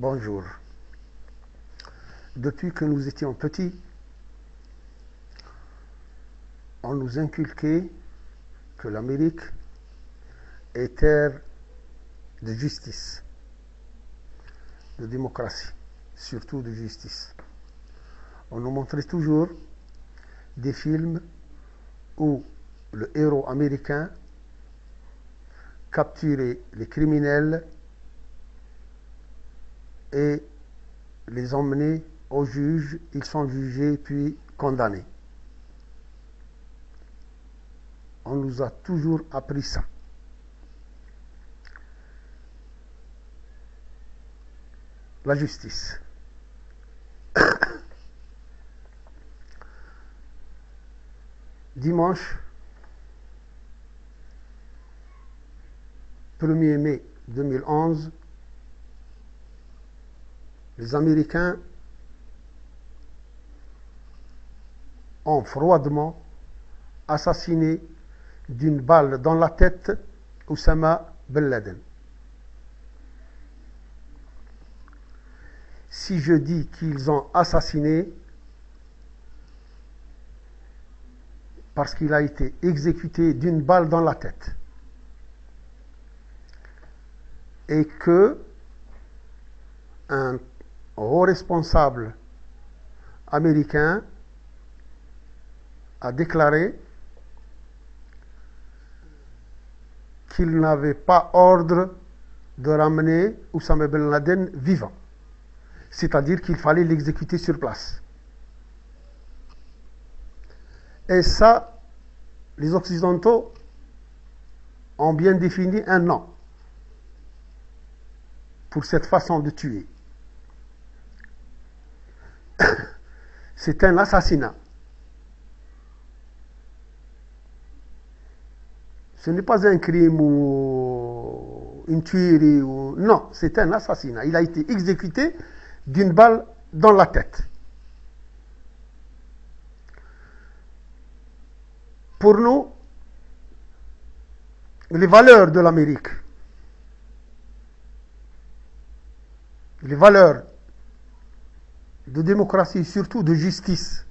Bonjour. Depuis que nous étions petits, on nous inculquait que l'Amérique est terre de justice, de démocratie, surtout de justice. On nous montrait toujours des films où le héros américain capturait les criminels et les emmenait au juge, ils sont jugés puis condamnés. On nous a toujours appris ça. La justice. Dimanche 1er mai 2011, les Américains ont froidement assassiné d'une balle dans la tête Oussama Ben Laden. Si je dis qu'ils ont assassiné, parce qu'il a été exécuté d'une balle dans la tête, et que un haut responsable américain a déclaré qu'il n'avait pas ordre de ramener Oussama Ben Laden vivant. C'est-à-dire qu'il fallait l'exécuter sur place. Et ça, les Occidentaux ont bien défini un nom pour cette façon de tuer. C'est un assassinat. Ce n'est pas un crime ou une tuerie. Non, c'est un assassinat. Il a été exécuté d'une balle dans la tête. Pour nous, les valeurs de l'Amérique, les valeurs de démocratie, surtout de justice,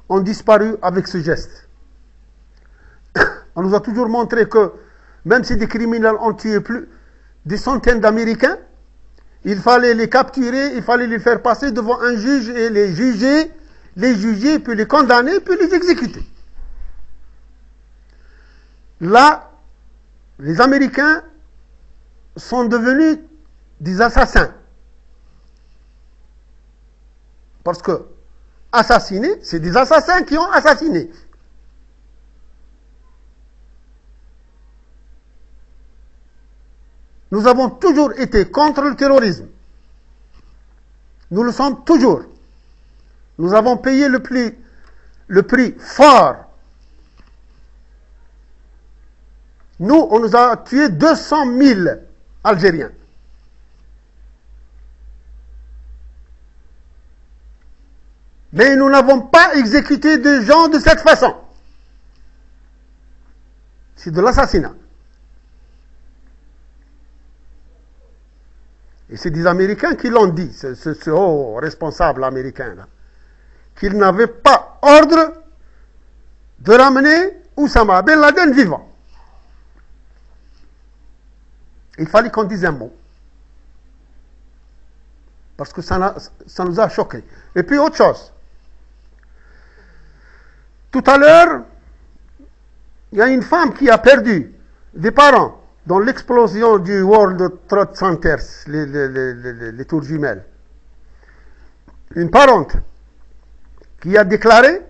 ont disparu avec ce geste. On nous a toujours montré que même si des criminels ont tué des centaines d'Américains, il fallait les capturer, il fallait les faire passer devant un juge et les juger, puis les condamner, puis les exécuter. Là, les Américains sont devenus des assassins. Parce que assassiner, c'est des assassins qui ont assassiné. Nous avons toujours été contre le terrorisme. Nous le sommes toujours. Nous avons payé le prix fort. Nous, on nous a tué 200 000 Algériens. Mais nous n'avons pas exécuté des gens de cette façon. C'est de l'assassinat. Et c'est des Américains qui l'ont dit, ce haut responsable américain là, qu'il n'avait pas ordre de ramener Oussama Ben Laden vivant. Il fallait qu'on dise un mot. Parce que ça nous a choqués. Et puis autre chose. Tout à l'heure, il y a une femme qui a perdu des parents dans l'explosion du World Trade Center, les tours jumelles. Une parente qui a déclaré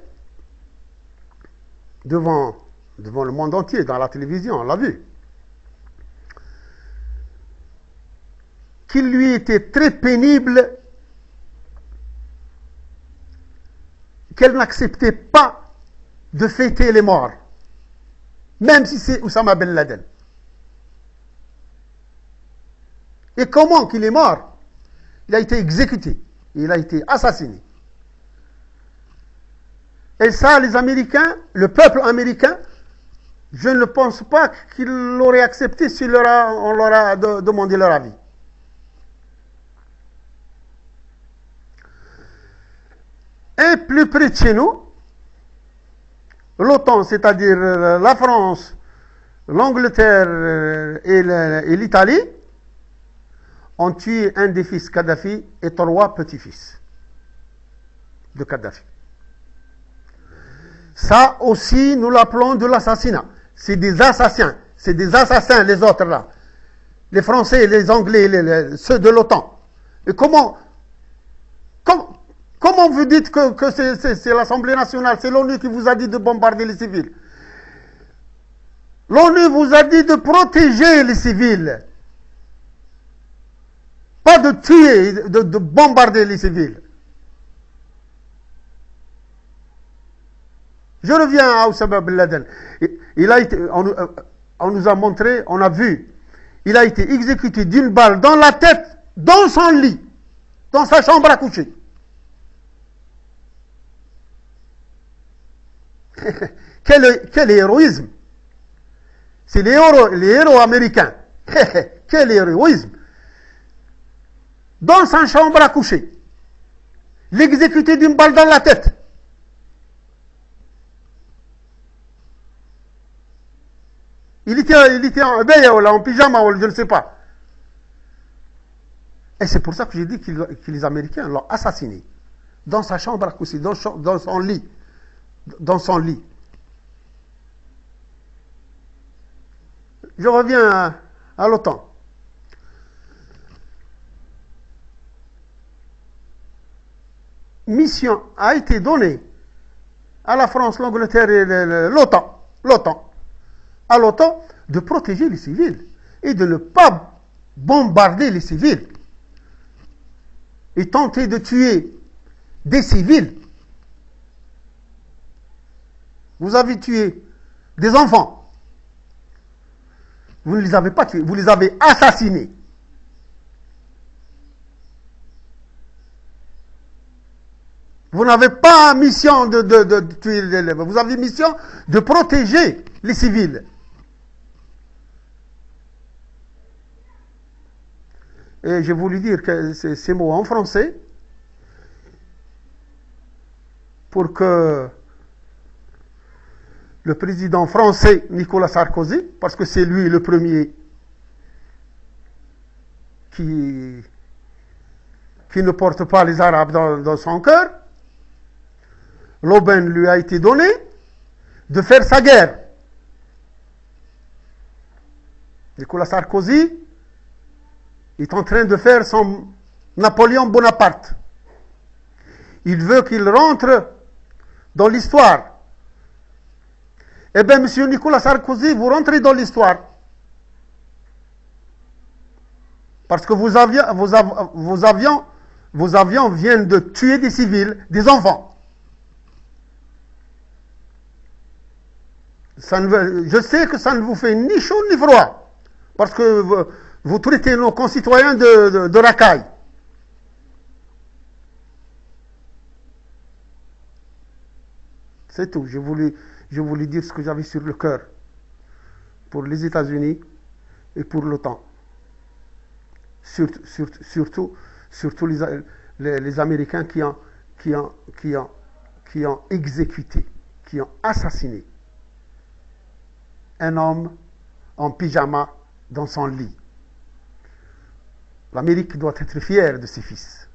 devant le monde entier, dans la télévision, on l'a vu, qu'il lui était très pénible, qu'elle n'acceptait pas de fêter les morts, même si c'est Oussama Ben Laden. Et comment qu'il est mort? Il a été exécuté, il a été assassiné. Et ça, les Américains, le peuple américain, je ne pense pas qu'ils l'auraient accepté si on leur a demandé leur avis. Et plus près de chez nous, l'OTAN, c'est-à-dire la France, l'Angleterre et l'Italie, ont tué un des fils Kadhafi et 3 petits-fils de Kadhafi. Ça aussi, nous l'appelons de l'assassinat. C'est des assassins. C'est des assassins, les autres là. Les Français, les Anglais, ceux de l'OTAN. Et comment vous dites que c'est l'Assemblée nationale, c'est l'ONU qui vous a dit de bombarder les civils? L'ONU vous a dit de protéger les civils. Pas de tuer, de bombarder les civils. Je reviens à Oussama bin Laden. On nous a montré, on a vu, il a été exécuté d'une balle dans la tête, dans son lit, dans sa chambre à coucher. Quel héroïsme! C'est les héros américains. Quel héroïsme! Dans sa chambre à coucher, l'exécuter d'une balle dans la tête. Il était en pyjama, je ne sais pas. Et c'est pour ça que j'ai dit que les Américains l'ont assassiné. Dans sa chambre à coucher, dans son lit. Dans son lit. Je reviens à l'OTAN. Mission a été donnée à la France, l'Angleterre et l'OTAN, à l'OTAN de protéger les civils et de ne pas bombarder les civils et tenter de tuer des civils. Vous avez tué des enfants. Vous ne les avez pas tués, vous les avez assassinés. Vous n'avez pas mission de tuer les élèves. Vous avez mission de protéger les civils. Et j'ai voulu dire que ces mots en français pour que le président français Nicolas Sarkozy, parce que c'est lui le premier qui ne porte pas les Arabes dans son cœur, l'aubaine lui a été donnée de faire sa guerre. Nicolas Sarkozy est en train de faire son Napoléon Bonaparte. Il veut qu'il rentre dans l'histoire. Eh bien, monsieur Nicolas Sarkozy, vous rentrez dans l'histoire. Parce que vos avions viennent de tuer des civils, des enfants. Je sais que ça ne vous fait ni chaud ni froid. Parce que vous traitez nos concitoyens de racailles. C'est tout. Je voulais dire ce que j'avais sur le cœur. Pour les États-Unis et pour l'OTAN. Surtout les Américains qui ont exécuté, qui ont assassiné un homme en pyjama dans son lit. L'Amérique doit être fière de ses fils.